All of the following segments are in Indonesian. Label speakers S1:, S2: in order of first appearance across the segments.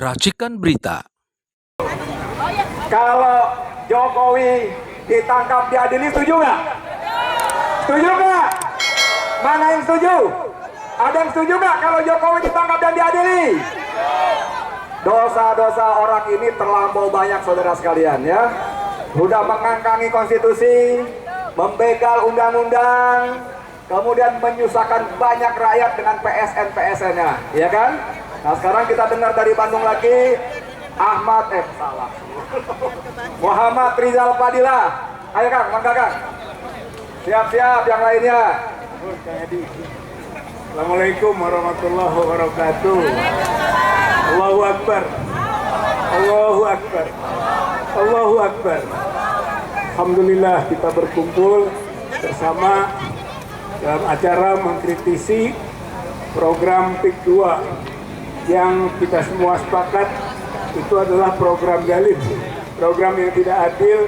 S1: Racikan Berita.
S2: Kalau Jokowi ditangkap diadili, setuju nggak? Setuju nggak? Mana yang setuju? Ada yang setuju nggak kalau Jokowi ditangkap dan diadili? Dosa-dosa orang ini terlampau banyak, saudara sekalian, ya. Sudah mengangkangi konstitusi, membegal undang-undang, kemudian menyusahkan banyak rakyat dengan PSN-nya, ya kan? Nah, sekarang kita dengar dari Bandung lagi, Muhammad Rizal Fadila. Ayo Kang, mangga Kang. Siap-siap yang lainnya.
S3: Assalamualaikum warahmatullahi wabarakatuh. Allahu Akbar. Allahu Akbar. Allahu Akbar. Alhamdulillah kita berkumpul bersama dalam acara mengkritisi program PIK 2 yang kita semua sepakat itu adalah program zalim, program yang tidak adil,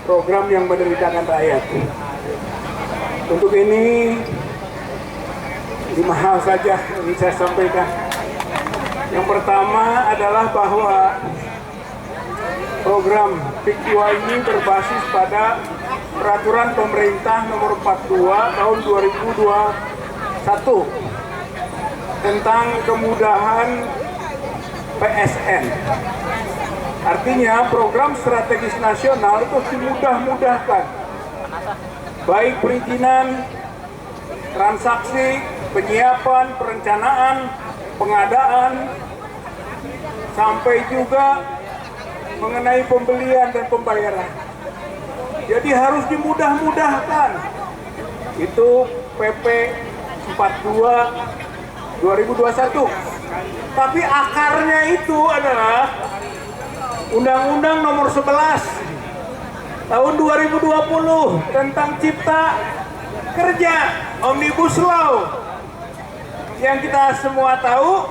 S3: program yang menderitakan rakyat. Untuk ini 5 hal saja yang saya sampaikan. Yang pertama adalah bahwa program PIK 2 ini berbasis pada peraturan pemerintah nomor 42 tahun 2021 tentang kemudahan PSN. Artinya program strategis nasional itu dimudah-mudahkan, baik perizinan, transaksi, penyiapan, perencanaan, pengadaan, sampai juga mengenai pembelian dan pembayaran. Jadi harus dimudah-mudahkan. Itu PP 42 2021. Tapi akarnya itu adalah Undang-Undang nomor 11 tahun 2020 tentang Cipta Kerja, Omnibus Law. Yang kita semua tahu,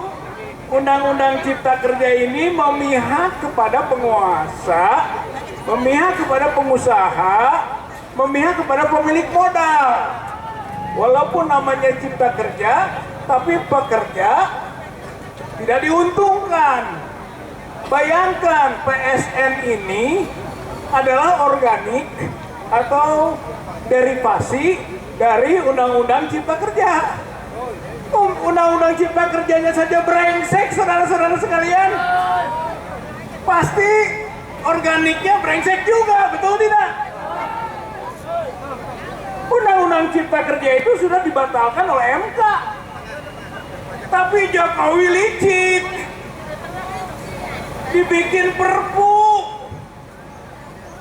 S3: Undang-Undang Cipta Kerja ini memihak kepada penguasa, memihak kepada pengusaha, memihak kepada pemilik modal. Walaupun namanya Cipta Kerja, tapi pekerja tidak diuntungkan. Bayangkan PSN ini adalah organik atau derivasi dari Undang-Undang Cipta Kerja. Undang-Undang Cipta Kerjanya saja brengsek, saudara-saudara sekalian. Pasti organiknya brengsek juga, betul tidak? Undang-Undang Cipta Kerja itu sudah dibatalkan oleh MK. Tapi Jokowi licik. Dibikin perpu.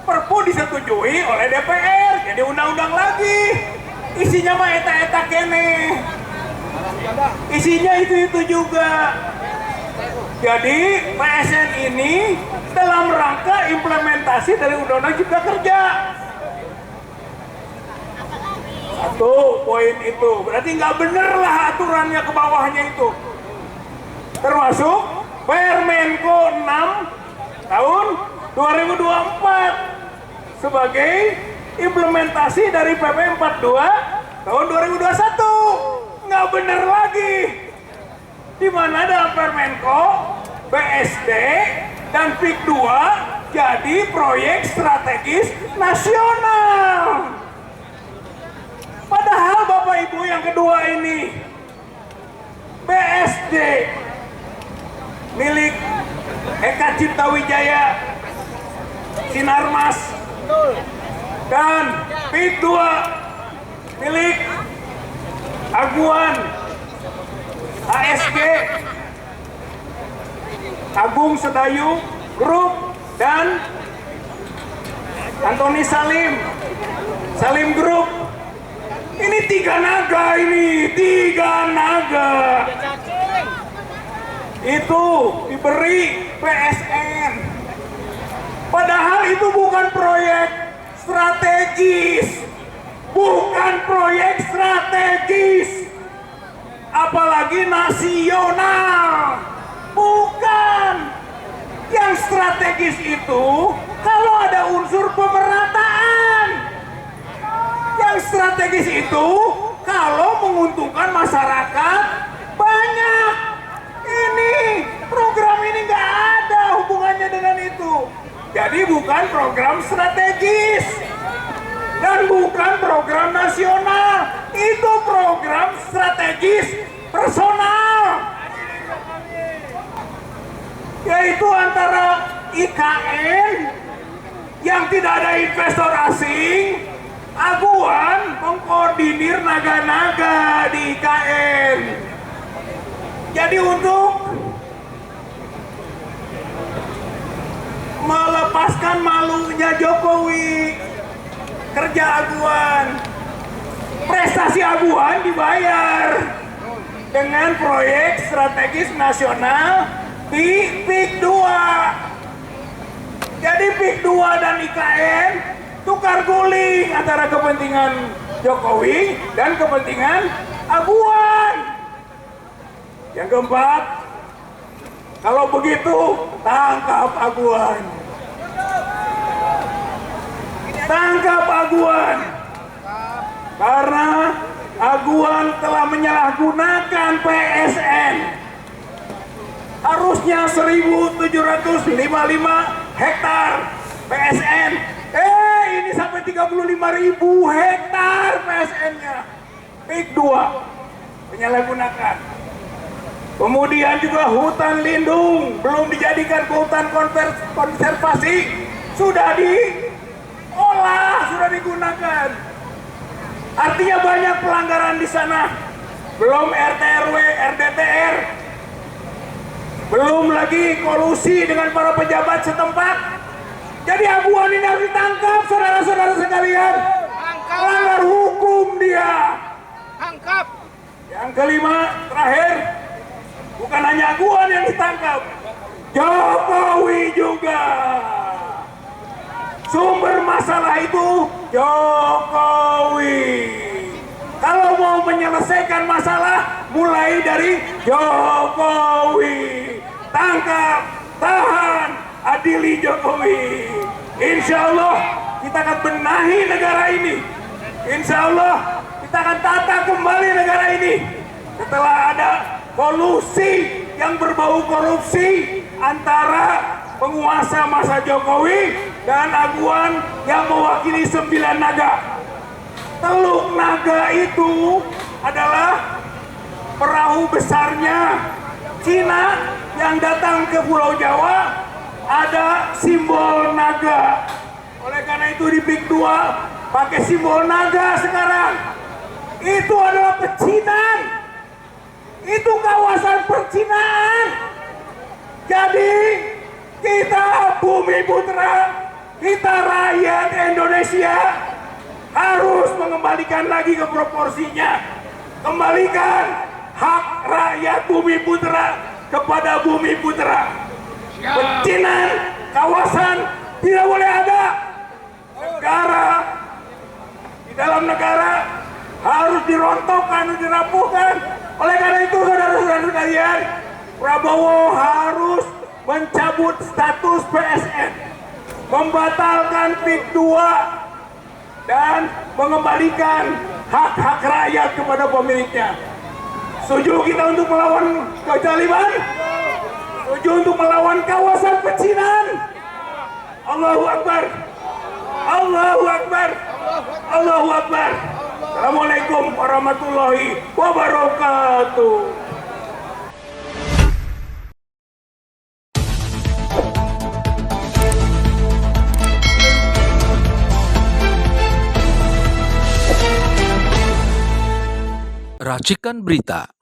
S3: Perpu disetujui oleh DPR, jadi undang-undang lagi. Isinya mah eta-eta kene. Isinya itu juga. Jadi PSN ini dalam rangka implementasi dari Undang-Undang Cipta Kerja. Satu poin itu, berarti nggak bener lah aturannya ke bawahnya itu. Termasuk Permenko 6 tahun 2024 sebagai implementasi dari PP 42 tahun 2021. Nggak bener lagi. Di mana dalam Permenko, BSD dan PIK 2 jadi proyek strategis nasional. Padahal Bapak Ibu yang kedua ini BSD milik Eka Cipta Wijaya Sinarmas dan PIK 2 milik Aguan ASG Agung Sedayu Group dan Antoni Salim Group. Ini 3 naga ini, 3 naga. Itu diberi PSN. Padahal itu bukan proyek strategis. Bukan proyek strategis. Apalagi nasional. Bukan. Yang strategis itu kalau ada unsur pemerataan. Yang strategis itu kalau menguntungkan masyarakat banyak. Ini program ini nggak itu. Jadi bukan program strategis dan bukan program nasional, itu program strategis personal, yaitu antara IKN yang tidak ada investor asing, Aguan mengkoordinir naga-naga di IKN. Jadi untuk melepaskan malunya Jokowi, kerja Aguan, prestasi Aguan dibayar dengan proyek strategis nasional di PIK 2. Jadi PIK 2 dan IKN tukar guling antara kepentingan Jokowi dan kepentingan Aguan. Yang keempat, kalau begitu tangkap Aguan. Tangkap Aguan. Karena Aguan telah menyalahgunakan PSN. Harusnya 1.755 hektar PSN. Ini sampai 35.000 hektar PSN-nya. PIK 2 penyalahgunakan. Kemudian juga hutan lindung belum dijadikan ke hutan konservasi, sudah diolah, sudah digunakan. Artinya banyak pelanggaran di sana. Belum RT RW, RDTR. Belum lagi kolusi dengan para pejabat setempat. Jadi Aguan ini harus ditangkap, saudara-saudara sekalian. Melanggar hukum dia.
S1: Tangkap.
S3: Yang kelima, terakhir, bukan hanya Aguan yang ditangkap, Jokowi juga. Sumber masalah itu Jokowi. Kalau mau menyelesaikan masalah, mulai dari Jokowi. Tangkap, tahan, adili Jokowi. Insya Allah kita akan benahi negara ini. Insya Allah kita akan tata kembali negara ini. Setelah ada kolusi yang berbau korupsi antara penguasa masa Jokowi dan Aguan yang mewakili 9 naga. Teluk Naga itu adalah perahu besarnya Cina yang datang ke Pulau Jawa, ada simbol naga. Oleh karena itu di PIK 2 pakai simbol naga sekarang. Itu adalah pecinan. Itu kawasan percinaan. Jadi kita bumi putra, kita rakyat Indonesia harus mengembalikan lagi ke proporsinya. Kembalikan hak rakyat bumi putra kepada bumi putra. Pecinan kawasan tidak boleh ada. Negara, di dalam negara harus dirontokkan, dirampungkan. Oleh karena itu saudara-saudara sekalian, Prabowo harus mencabut status PSN, membatalkan PIK 2 dan mengembalikan hak-hak rakyat kepada pemiliknya. Setuju kita untuk melawan kezaliman? Setuju untuk melawan kawasan pecinan? Allahu Akbar. Allahu Akbar. Allahu Akbar. Assalamualaikum warahmatullahi wabarakatuh.
S4: Racikan Berita